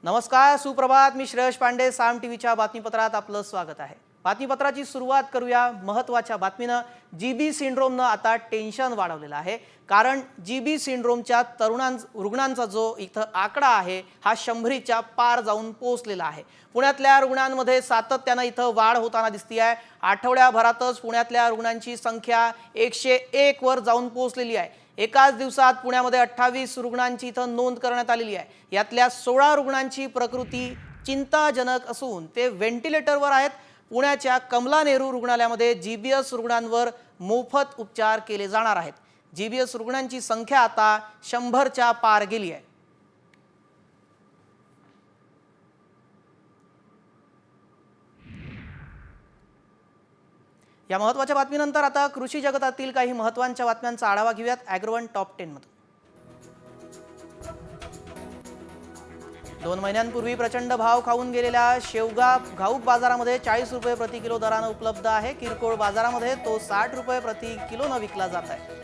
नमस्कार, सुप्रभात. मी श्रेयश पांडे. साम टीव्हीच्या बातमीपत्रात आपलं स्वागत आहे. बातमीपत्राची सुरुवात करूया महत्त्वाच्या बातमीनं. जीबी सिंड्रोमनं आता टेन्शन वाढवलेलं आहे, कारण जीबी सिंड्रोमच्या रुग्णांचा जो इथं आकडा आहे हा 100च्या पार जाऊन पोहोचलेला आहे. पुण्यातल्या रुग्णांमध्ये सातत्यानं इथं वाढ होताना दिसते आहे. आठवड्याभरातच पुण्यातल्या रुग्णांची संख्या 101 वर जाऊन पोहोचलेली आहे. एकाच दिवसात पुण्यामध्ये 28 रुग्णांची इथं नोंद करण्यात आलेली आहे. यातल्या 16 रुग्णांची प्रकृती चिंताजनक असून ते व्हेंटिलेटरवर आहेत. पुण्याच्या कमला नेहरू रुग्णालयामध्ये जीबीएस रुग्णांवर मोफत उपचार केले जाणार आहेत. जीबीएस रुग्णांची संख्या आता 100च्या पार गेली आहे. या महत्त्वाच्या बातमीनंतर आता कृषी जगतातील काही महत्त्वाच्या बातम्यांचा आढावा घेऊयात ॲग्रोवन टॉप 10 मधून. 2 महिन्यांपूर्वी प्रचंड भाव खाऊन गेलेल्या शेवगा घाऊक बाजारामध्ये 40 रुपये प्रति किलो दराने उपलब्ध आहे. किरकोळ बाजारामध्ये तो 60 रुपये प्रति किलोने विकला जात आहे.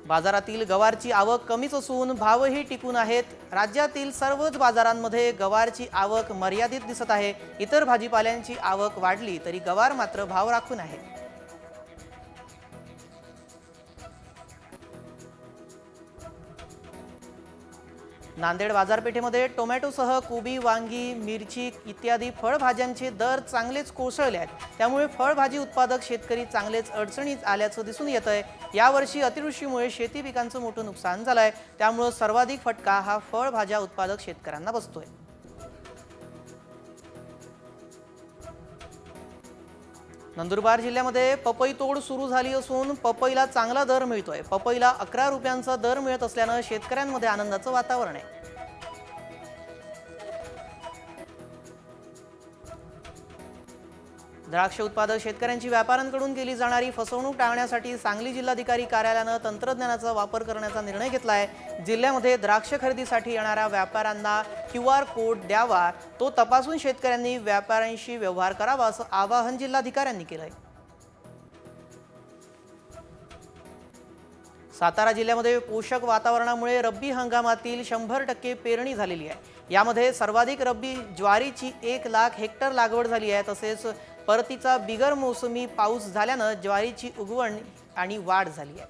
बाजारातील गवारची आवक कमीच असून भावही टिकून आहेत. राज्यातील सर्वच बाजारांमध्ये गवारची आवक मर्यादित दिसत आहे. इतर भाजीपाल्यांची आवक वाढली तरी गवार मात्र भाव राखून आहे. नांदेड बाजारपेठेमध्ये टोमॅटोसह कोबी, वांगी, मिरची इत्यादी फळभाज्यांचे दर चांगलेच कोसळले आहेत. त्यामुळे फळभाजी उत्पादक शेतकरी चांगलेच अडचणीत आल्याचं दिसून येत आहे. यावर्षी अतिवृष्टीमुळे शेती पिकांचं मोठं नुकसान झालं आहे. त्यामुळे सर्वाधिक फटका हा फळभाज्या उत्पादक शेतकऱ्यांना बसतोय. नंदुरबार जिल्ह्यामध्ये पपई तोड सुरू झाली असून पपईला चांगला दर मिळतोय. पपईला 11 रुपयांचा दर मिळत असल्यानं शेतकऱ्यांमध्ये आनंदाचं वातावरण आहे. द्राक्ष उत्पादक शेतकऱ्यांची व्यापाऱ्यांकडून केली जाणारी फसवणूक टाळण्यासाठी सांगली जिल्हाधिकारी कार्यालयानं तंत्रज्ञानाचा वापर करण्याचा निर्णय घेतला आहे. जिल्ह्यामध्ये द्राक्ष खरेदीसाठी येणाऱ्या व्यापाऱ्यांना QR कोड द्यावा, तो तपासून शेतकऱ्यांनी व्यापाऱ्यांशी व्यवहार करावा असं आवाहन जिल्हाधिकाऱ्यांनी केलं आहे. सातारा जिल्ह्यामध्ये पोषक वातावरणामुळे रब्बी हंगामातील 100% पेरणी झालेली आहे. यामध्ये सर्वाधिक रब्बी ज्वारीची 1 लाख हेक्टर लागवड झाली आहे. तसेच परतीचा बिगर मोसमी पाऊस झाल्यानं ज्वारीची उगवण आणि वाढ झाली आहे.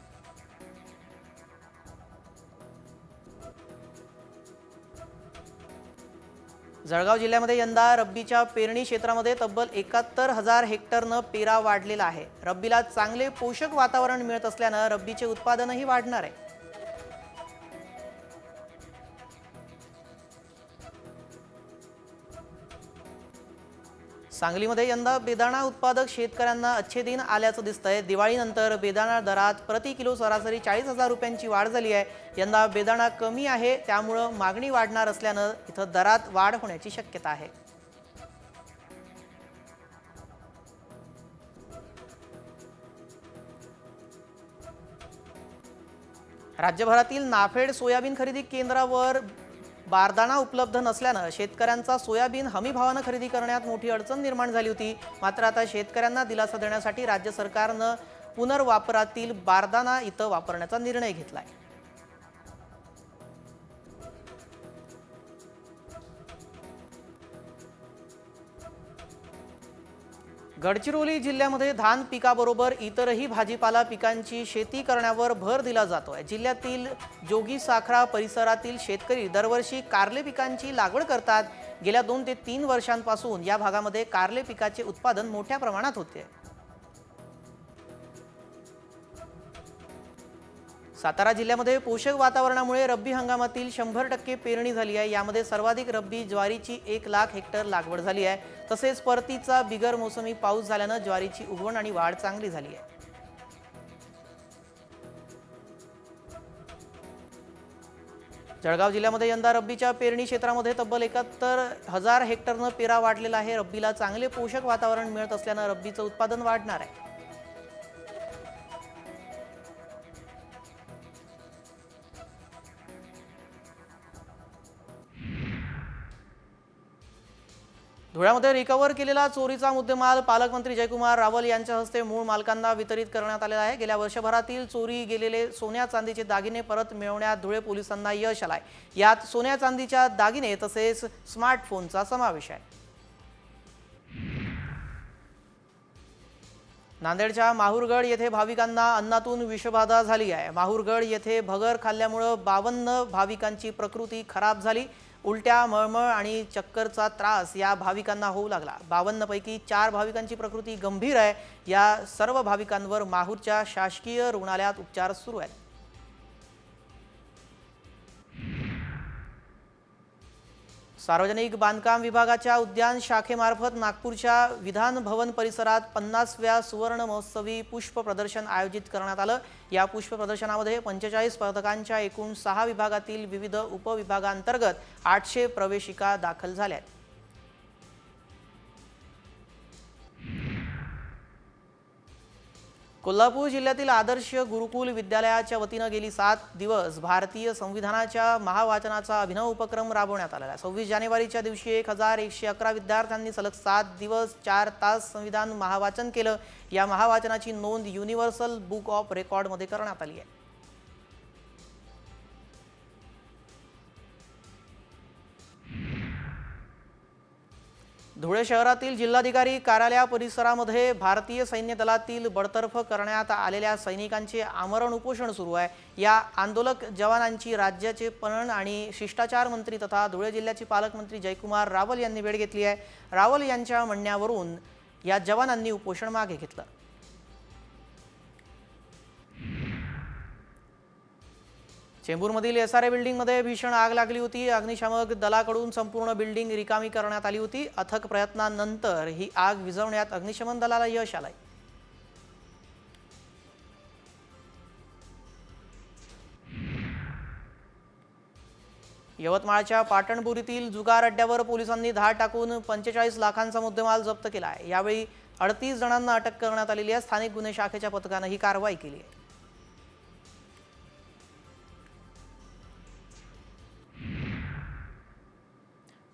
जळगाव जिल्ह्यामध्ये यंदा रब्बीच्या पेरणी क्षेत्रामध्ये तब्बल 71,000 हेक्टरनं पेरा वाढलेला आहे. रब्बीला चांगले पोषक वातावरण मिळत असल्यानं रब्बीचे उत्पादनही वाढणार आहे. सांगलीमध्ये यंदा बेदाणा उत्पादक शेतकऱ्यांना अच्छे दिन आल्याचं दिसतंय. दिवाळीनंतर बेदाणा दरात प्रति किलो सरासरी 40,000 रुपयांची वाढ झाली आहे. यंदा बेदाणा कमी आहे, त्यामुळं मागणी वाढणार असल्यानं इथं दरात वाढ होण्याची शक्यता आहे. राज्यभरातील नाफेड सोयाबीन खरेदी केंद्रावर बारदाना उपलब्ध नसल्यानं शेतकऱ्यांचा सोयाबीन हमी भावानं खरेदी करण्यात मोठी अडचण निर्माण झाली होती. मात्र आता शेतकऱ्यांना दिलासा देण्यासाठी राज्य सरकारनं पुनर्वापरातील बारदाना इथं वापरण्याचा निर्णय घेतलाय. गडचिरोली जिल्ह्यामध्ये धान पिकाबरोबर इतरही भाजीपाला पिकांची शेती करण्यावर भर दिला जातोय. जिल्ह्यातील जोगी साखरा परिसरातील शेतकरी दरवर्षी कारले पिकांची लागवड करतात. गेल्या 2 ते 3 वर्षांपासून या भागामध्ये कारले पिकाचे उत्पादन मोठ्या प्रमाणात होते. सातारा जिल्ह्यामध्ये पोषक वातावरणामुळे रब्बी हंगामातील 100% पेरणी झाली आहे. यामध्ये सर्वाधिक रब्बी ज्वारीची 1 लाख हेक्टर लागवड झाली आहे. तसेच परतीचा बिगर मोसमी पाऊस झाल्यानं ज्वारीची उगवण आणि वाढ चांगली झाली आहे. जळगाव जिल्ह्यामध्ये यंदा रब्बीच्या पेरणी क्षेत्रामध्ये तब्बल 71,000 हेक्टरनं पेरा वाढलेला आहे. रब्बीला चांगले पोषक वातावरण मिळत असल्यानं रब्बीचं उत्पादन वाढणार आहे. धुळ्यामध्ये रिकव्हर केलेला चोरीचा मुद्देमाल पालकमंत्री जयकुमार रावल यांच्या हस्ते मूळ मालकांना वितरित करण्यात आलेला आहे। गेल्या वर्षभरातील चोरी गेलेले सोन्या चांदीचे दागिने परत मिळवण्यात धुळे पोलिसांना यश आलंय। यात सोन्या चांदीच्या दागिने तसेच स्मार्टफोनचा समावेश आहे। नांदेडच्या माहूरगड येथे भाविकांना अन्नातून विषबाधा झाली आहे। माहूरगड येथे भगर खाल्ल्यामुळे 52 भाविकांची प्रकृती खराब झाली। उलट्या, मळमळ आणि चक्करचा त्रास या भाविकांना होऊ लागला। 52 पैकी 4 भाविकांची प्रकृती गंभीर आहे। या सर्व भाविकांवर माहूरच्या शासकीय रुग्णालयात उपचार सुरू आहेत। सार्वजनिक बांधकाम विभागाच्या उद्यान शाखेमार्फत नागपूरच्या विधान भवन परिसरात 50व्या सुवर्ण महोत्सवी पुष्प प्रदर्शन आयोजित करण्यात आलं। या पुष्प प्रदर्शनामध्ये 45 स्पर्धकांच्या एकूण 6 विभागातील विविध उपविभागांतर्गत 800 प्रवेशिका दाखल झाल्या आहेत। कोल्हापूर जिल्ह्यातील आदर्श गुरुकुल विद्यालयाच्या वतीनं गेली 7 दिवस भारतीय संविधानाच्या महावाचनाचा अभिनव उपक्रम राबवण्यात आला आहे। 26 जानेवारीच्या दिवशी 1111 विद्यार्थ्यांनी सलग 7 दिवस 4 तास संविधान महावाचन केलं। या महावाचनाची नोंद युनिव्हर्सल बुक ऑफ रेकॉर्डमध्ये करण्यात आली आहे। धुळे शहरातील जिल्हाधिकारी कार्यालय परिसरामध्ये भारतीय सैन्य दलातील बडतर्फ करण्यात आलेल्या सैनिकांचे आमरण उपोषण सुरू आहे। या आंदोलक जवानांची राज्याचे पणन आणि शिष्टाचार मंत्री तथा धुळे जिल्ह्याचे पालकमंत्री जयकुमार रावल यांनी भेट घेतली आहे। रावल यांच्या म्हणण्यावरून या जवानांनी उपोषण मागे घेतलं। चेंबूरमधील एसआरए बिल्डिंगमध्ये भीषण आग लागली होती। अग्निशामक दलाकडून संपूर्ण बिल्डिंग रिकामी करण्यात आली होती। अथक प्रयत्नांनंतर ही आग विझवण्यात अग्निशमन दलाला यश आलंय। यवतमाळच्या पाटणबुरीतील जुगार अड्ड्यावर पोलिसांनी धाड टाकून 45 लाखांचा मुद्देमाल जप्त केला आहे। यावेळी 38 जणांना अटक करण्यात आलेली आहे। स्थानिक गुन्हे शाखेच्या पथकाने ही कारवाई केली आहे।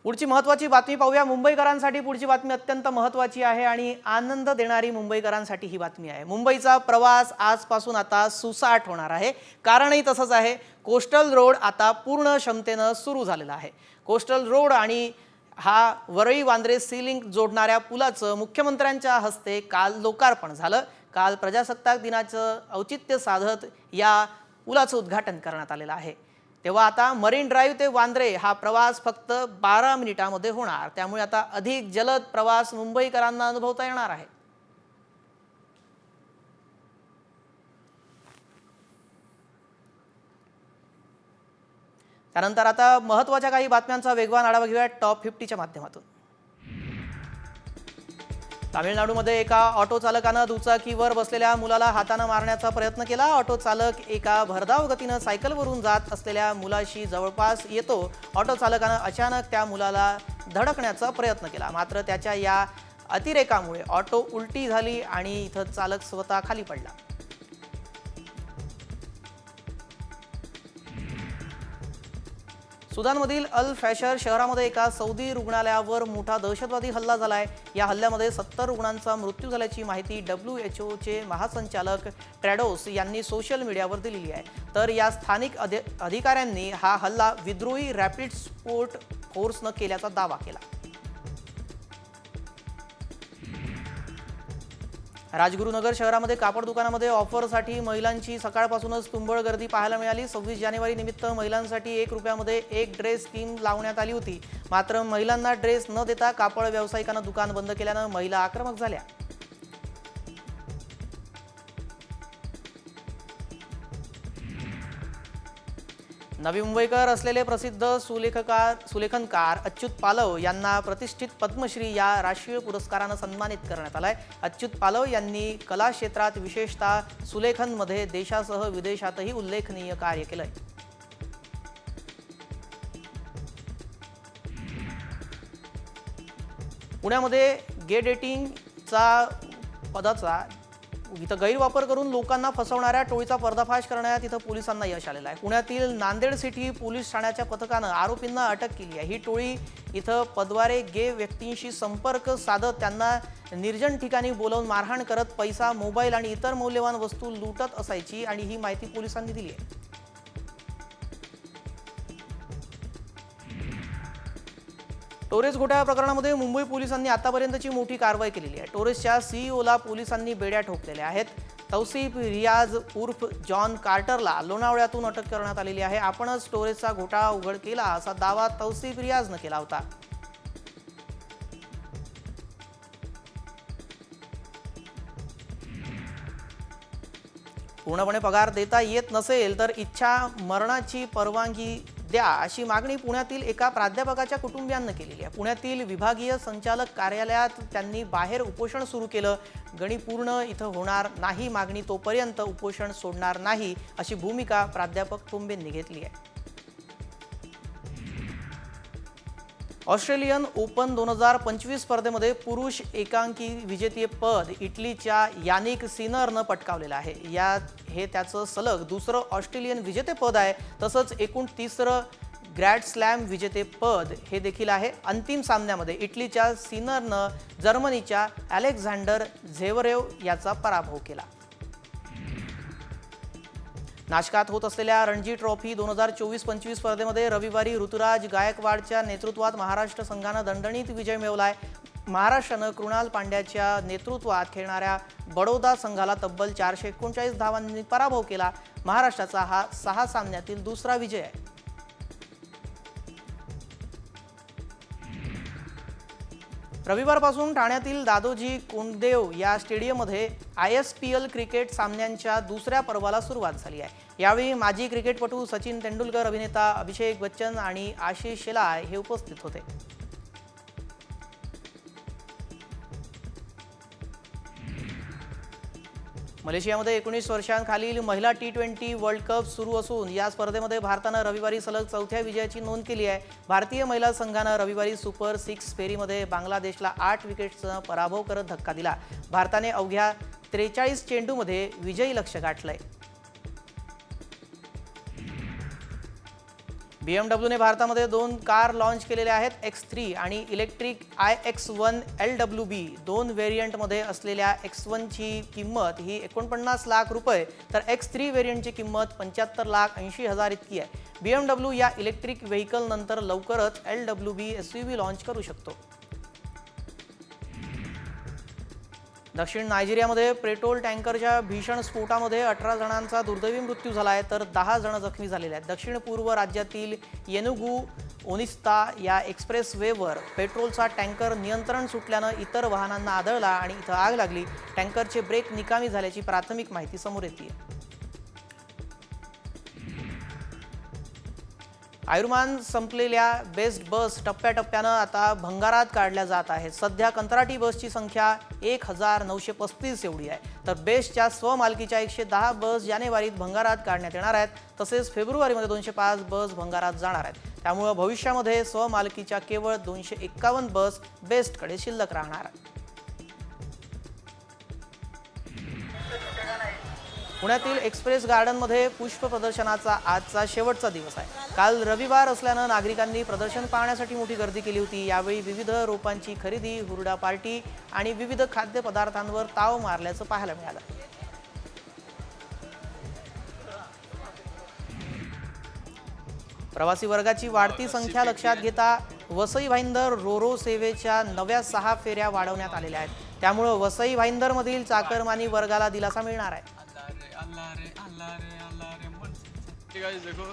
पुढची महत्त्वाची बातमी पाहूया। मुंबईकरांसाठी पुढची बातमी अत्यंत महत्त्वाची आहे आणि आनंद देणारी मुंबईकरांसाठी ही बातमी आहे। मुंबईचा प्रवास आजपासून आता सुसाट होणार आहे। कारणही तसंच आहे। कोस्टल रोड आता पूर्ण क्षमतेने सुरू झालेला आहे। कोस्टल रोड आणि हा वरळी वांद्रे सी लिंक जोडणाऱ्या पुलाचं मुख्यमंत्र्यांच्या हस्ते काल लोकार्पण झालं। काल प्रजासत्ताक दिनाचं औचित्य साधत या पुलाचं उद्घाटन करण्यात आलेलं आहे। तेव्हा आता मरीन ड्राईव्ह ते वांद्रे हा प्रवास फक्त 12 मिनिटांमध्ये होणार। त्यामुळे आता अधिक जलद प्रवास मुंबईकरांना अनुभवता येणार आहे। त्यानंतर आता महत्त्वाच्या काही बातम्यांचा वेगवान आढावा घेऊया टॉप 50च्या माध्यमातून। तामिळनाडूमध्ये एका ऑटो चालकाने दुचाकीवर बसलेल्या मुलाला हाताने मारण्याचा प्रयत्न केला। ऑटो चालक एका भरधाव गतीने सायकलवरून जात असलेल्या मुलाशी जवळपास येतो। ऑटो चालकाने अचानक त्या मुलाला धडकण्याचा प्रयत्न केला, मात्र त्याच्या या अतिरेकामुळे ऑटो उलटी झाली आणि इथं चालक स्वतः खाली पडला। सुदानमधील अल फॅशर शहरामध्ये एका सौदी रुग्णालयावर मोठा दहशतवादी हल्ला झालाय। या हल्ल्यामध्ये 70 रुग्णांचा मृत्यू झाल्याची माहिती WHO महासंचालक ट्रॅडोस यांनी सोशल मीडियावर दिलेली आहे। तर या स्थानिक अधिकाऱ्यांनी हा हल्ला विद्रोही रॅपिड सपोर्ट फोर्सने केल्याचा दावा केला। राजगुरुनगर शहरामध्ये कापड दुकानामध्ये ऑफरसाठी महिलांची सकाळपासूनच तुंबळ गर्दी पाहायला मिळाली। 26 जानेवारी निमित्त महिलांसाठी 1 रुपयामध्ये 1 ड्रेस स्कीम लावण्यात आली होती, मात्र महिलांना ड्रेस न देता कापड व्यावसायिकांना दुकान बंद केल्याने महिला आक्रमक झाल्या। नवी मुंबईकर असलेले प्रसिद्ध सुलेखनकार अच्युत पालव यांना प्रतिष्ठित पद्मश्री या राष्ट्रीय पुरस्काराने सन्मानित करण्यात आलाय। अच्युत पालव यांनी कला क्षेत्रात विशेषतः सुलेखनमध्ये देशासह विदेशातही उल्लेखनीय कार्य केलंय। पुण्यामध्ये गे डेटिंगचा पदाचा इथं गैरवापर करून लोकांना फसवणाऱ्या टोळीचा पर्दाफाश करण्यात इथं पोलिसांना यश आलेलं आहे। पुण्यातील नांदेड सिटी पोलीस ठाण्याच्या पथकानं आरोपींना अटक केली आहे। ही टोळी इथं पदवारे गे व्यक्तींशी संपर्क साधत त्यांना निर्जन ठिकाणी बोलावून मारहाण करत पैसा, मोबाईल आणि इतर मौल्यवान वस्तू लुटत असायची आणि ही माहिती पोलिसांनी दिली आहे। टोरेस घोटाळा प्रकरणामध्ये मुंबई पोलिसांनी आतापर्यंतची मोठी कारवाई केलेली आहे। टोरेसच्या सीईओला पोलिसांनी बेड्या ठोकलेल्या आहेत। तौसिफ रियाज उर्फ जॉन कार्टरला लोणावळ्यातून अटक करण्यात आलेली आहे। आपणच टोरेसचा घोटाळा उघड केला असा दावा तौसिफ रियाजनं केला होता। पूर्णपणे पगार देता येत नसेल तर इच्छा मरणाची परवानगी द्या अशी मागणी पुण्यातील एका प्राध्यापकाच्या कुटुंबियांनी केलेली आहे। पुण्यातील विभागीय संचालक कार्यालयात त्यांनी बाहेर उपोषण सुरू केलं। गणी पूर्ण इथं होणार नाही, मागणी तोपर्यंत उपोषण सोडणार नाही अशी भूमिका प्राध्यापक तुंबेंनी घेतली आहे। ऑस्ट्रेलियन ओपन 2025 स्पर्धेमध्ये पुरुष एकांकी विजेतेपद इटलीच्या यानिक सिनरनं पटकावलेलं आहे। हे त्याचं सलग दुसरं ऑस्ट्रेलियन विजेतेपद आहे। तसंच एकूण तिसरं ग्रँड स्लॅम विजेतेपद हे देखील आहे। अंतिम सामन्यामध्ये इटलीच्या सिनरनं जर्मनीच्या अलेक्झांडर झेव्हरेव याचा पराभव केला। नाशकात होत असलेल्या रणजी ट्रॉफी 2024-25 स्पर्धेमध्ये रविवारी ऋतुराज गायकवाडच्या नेतृत्वात महाराष्ट्र संघानं दणदणीत विजय मिळवलाय। महाराष्ट्रानं कृणाल पांड्याच्या नेतृत्वात खेळणाऱ्या बडोदा संघाला तब्बल 439 धावांनी पराभव केला। महाराष्ट्राचा हा 6 सामन्यातील दुसरा विजय आहे। रविवारपासून ठाण्यातील दादोजी कोंडदेव या स्टेडियममध्ये ISPL क्रिकेट सामन्यांच्या दुसऱ्या पर्वाला सुरुवात झाली आहे। यावेळी माजी क्रिकेटपटू सचिन तेंडुलकर, अभिनेता अभिषेक बच्चन आणि आशिष शेलार हे उपस्थित होते। मलेशियामध्ये 19 वर्षांखालील महिला T20 वर्ल्ड कप सुरू असून या स्पर्धेमध्ये भारतानं रविवारी सलग चौथ्या विजयाची नोंद केली आहे। भारतीय महिला संघानं रविवारी सुपर 6 फेरीमध्ये बांगलादेशला 8 विकेट्सचा पराभव करत धक्का दिला। भारताने अवघ्या 43 चेंडूमध्ये विजयी लक्ष्य गाठलंय। BMWने भारतामध्ये 2 कार लॉन्च केलेल्या आहेत। X3 आणि इलेक्ट्रिक iX1 LWB 2 व्हेरियंटमध्ये असलेल्या X1 ची किंमत ही 49 लाख रुपये तर X3 व्हेरियंटची किंमत 75,80,000 इतकी आहे। BMW या इलेक्ट्रिक व्हेकल नंतर लवकरच LWB SUV लॉन्च करू शकतो। दक्षिण नायजेरियामध्ये पेट्रोल टँकरच्या भीषण स्फोटामध्ये 18 जणांचा दुर्दैवी मृत्यू झाला आहे तर 10 जण जखमी झालेले आहेत। दक्षिण पूर्व राज्यातील एनुगू ओनिस्ता या एक्सप्रेसवेवर पेट्रोलचा टँकर नियंत्रण सुटल्यानं इतर वाहनांना आदळला आणि इथं आग लागली। टँकरचे ब्रेक निकामी झाल्याची प्राथमिक माहिती समोर येते। आयुर्मान संपलेल्या बेस्ट बस टप्प्याटप्प्यानं आता भंगारात काढल्या जात आहेत। सध्या कंत्राटी बसची संख्या 1935 एवढी आहे तर बेस्टच्या स्वमालकीच्या 110 बस जानेवारीत भंगारात काढण्यात येणार आहेत। तसेच फेब्रुवारीमध्ये 205 बस भंगारात जाणार आहेत। त्यामुळे भविष्यामध्ये स्वमालकीच्या केवळ 251 बस बेस्टकडे शिल्लक राहणार। पुण्यातील एक्सप्रेस गार्डनमध्ये पुष्प प्रदर्शनाचा आजचा शेवटचा दिवस आहे। काल रविवार असल्यानं नागरिकांनी प्रदर्शन पाहण्यासाठी मोठी गर्दी केली होती। यावेळी विविध रोपांची खरेदी, हुरडा पार्टी आणि विविध खाद्यपदार्थांवर ताव मारल्याचं पाहायला मिळालं। प्रवासी वर्गाची वाढती संख्या लक्षात घेता वसई भाईंदर रोरो सेवेच्या नव्या 6 फेऱ्या वाढवण्यात आलेल्या आहेत। त्यामुळे वसई भाईंदरमधील चाकरमानी वर्गाला दिलासा मिळणार आहे। अल्लाह रे अल्लाह रे अल्लाह रे मन। गाइस देखो